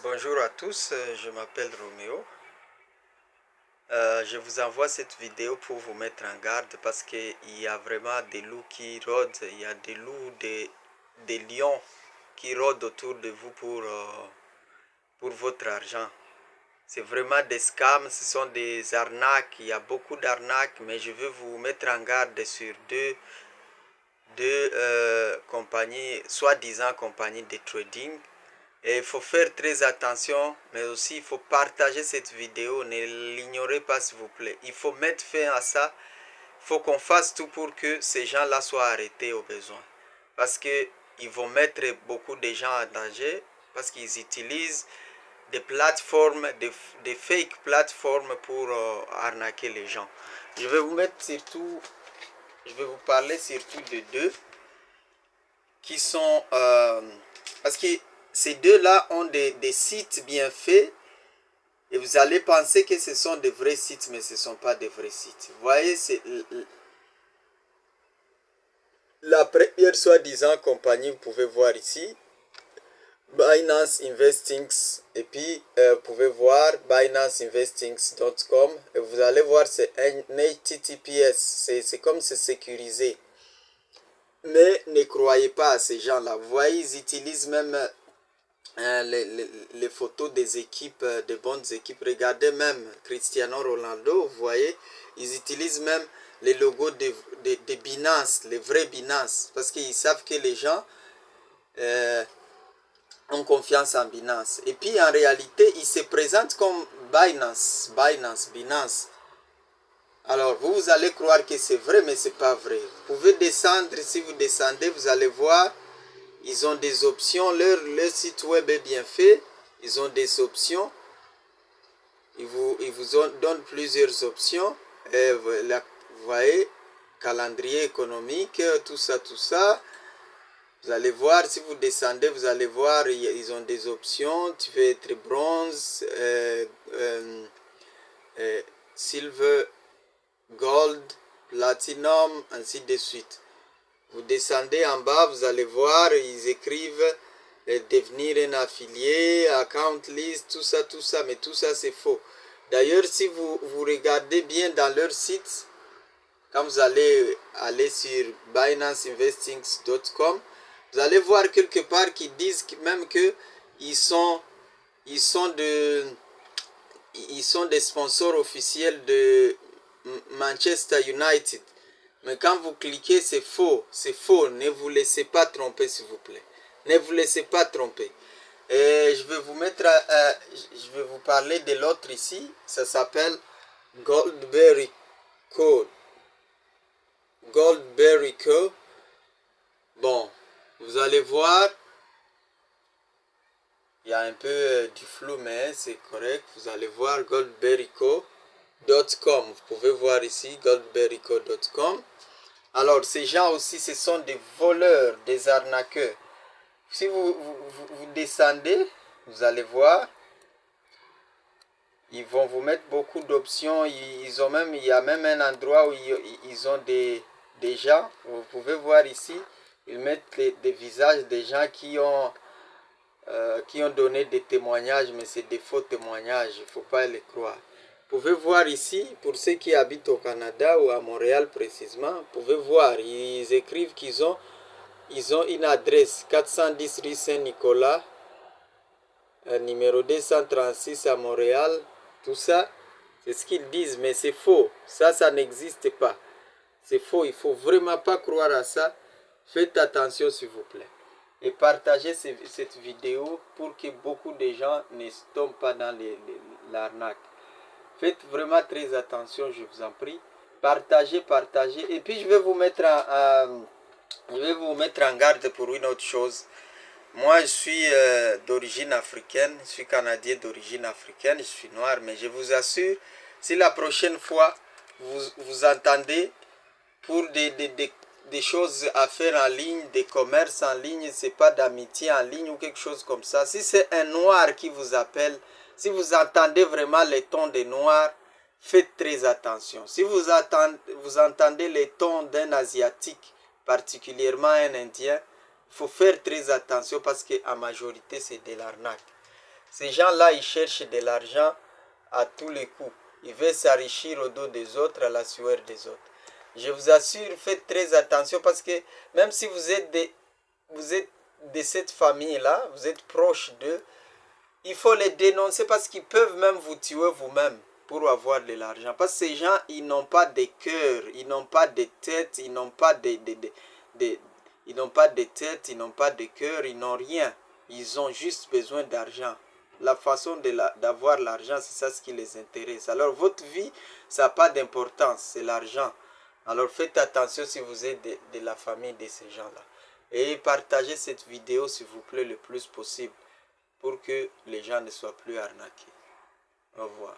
Bonjour à tous, je m'appelle Roméo. Je vous envoie cette vidéo pour vous mettre en garde parce qu'il y a vraiment des loups qui rôdent, il y a des loups, des lions qui rôdent autour de vous pour votre argent. C'est vraiment des scams, ce sont des arnaques, il y a beaucoup d'arnaques, mais je veux vous mettre en garde sur deux compagnies, soi-disant compagnies de trading. Et il faut faire très attention, mais aussi il faut partager cette vidéo, ne l'ignorez pas s'il vous plaît. Il faut mettre fin à ça, il faut qu'on fasse tout pour que ces gens-là soient arrêtés au besoin. Parce qu'ils vont mettre beaucoup de gens en danger, parce qu'ils utilisent des plateformes, des fake plateformes pour arnaquer les gens. Je vais vous mettre surtout, je vais vous parler surtout de deux qui sont... parce que ces deux-là ont des sites bien faits et vous allez penser que ce sont des vrais sites, mais ce ne sont pas des vrais sites. Vous voyez, c'est la première soi-disant compagnie, vous pouvez voir ici, Binance Investings, et puis vous pouvez voir BinanceInvestings.com, et vous allez voir c'est un HTTPS, c'est comme c'est sécurisé. Mais ne croyez pas à ces gens-là. Vous voyez, ils utilisent même les photos des équipes, de bonnes équipes. Regardez même Cristiano Ronaldo, vous voyez, ils utilisent même les logos de Binance, les vrais Binance, parce qu'ils savent que les gens ont confiance en Binance. Et puis en réalité, ils se présentent comme Binance. Alors vous allez croire que c'est vrai, mais c'est pas vrai. Vous pouvez descendre, si vous descendez, vous allez voir. Ils ont des options, leur site web est bien fait, ils ont des options, ils vous donnent plusieurs options, et vous voyez, calendrier économique, tout ça. Vous allez voir, si vous descendez, vous allez voir, ils ont des options, tu veux être bronze, silver, gold, platinum, ainsi de suite. Vous descendez en bas, vous allez voir, ils écrivent devenir un affilié, account list, tout ça, mais tout ça c'est faux. D'ailleurs, si vous regardez bien dans leur site, quand vous allez aller sur BinanceInvestings.com, vous allez voir quelque part qu'ils disent même que ils sont des sponsors officiels de Manchester United. Mais quand vous cliquez, c'est faux. C'est faux. Ne vous laissez pas tromper, s'il vous plaît. Ne vous laissez pas tromper. Et je vais vous mettre, je vais vous parler de l'autre ici. Ça s'appelle Goldberry Co. Goldberry Co. Bon, vous allez voir. Il y a un peu du flou, mais c'est correct. Vous allez voir goldberryco.com. Vous pouvez voir ici goldberryco.com. Alors, ces gens aussi, ce sont des voleurs, des arnaqueurs. Si vous descendez, vous allez voir, ils vont vous mettre beaucoup d'options. Ils ont même, il y a même un endroit où ils ont des gens. Vous pouvez voir ici, ils mettent des visages des gens qui ont donné des témoignages, mais c'est des faux témoignages. Il ne faut pas les croire. Vous pouvez voir ici, pour ceux qui habitent au Canada ou à Montréal précisément, vous pouvez voir, ils écrivent qu'ils ont une adresse 410 rue Saint-Nicolas, numéro 236 à Montréal. Tout ça, c'est ce qu'ils disent, mais c'est faux. Ça n'existe pas. C'est faux, il ne faut vraiment pas croire à ça. Faites attention s'il vous plaît. Et partagez cette vidéo pour que beaucoup de gens ne tombent pas dans l'arnaque. Faites vraiment très attention, je vous en prie. Partagez. Et puis je vais vous mettre en garde pour une autre chose. Moi, je suis d'origine africaine, je suis canadien d'origine africaine, je suis noir, mais je vous assure, si la prochaine fois vous entendez pour des choses à faire en ligne, des commerces en ligne, c'est pas d'amitié en ligne ou quelque chose comme ça. Si c'est un noir qui vous appelle, si vous entendez vraiment les tons des noirs, faites très attention. Si vous entendez les tons d'un asiatique, particulièrement un indien, il faut faire très attention parce qu'en majorité c'est de l'arnaque. Ces gens-là, ils cherchent de l'argent à tous les coups. Ils veulent s'enrichir au dos des autres, à la sueur des autres. Je vous assure, faites très attention parce que même si vous êtes de cette famille-là, vous êtes proche d'eux, il faut les dénoncer parce qu'ils peuvent même vous tuer vous-même pour avoir de l'argent. Parce que ces gens, ils n'ont pas de cœur, ils n'ont pas de tête, ils n'ont pas ils n'ont pas de tête, ils n'ont pas de cœur, ils n'ont rien. Ils ont juste besoin d'argent. La façon d'avoir l'argent, c'est ça ce qui les intéresse. Alors votre vie, ça n'a pas d'importance, c'est l'argent. Alors faites attention si vous êtes de la famille de ces gens-là. Et partagez cette vidéo s'il vous plaît le plus possible pour que les gens ne soient plus arnaqués. Au revoir.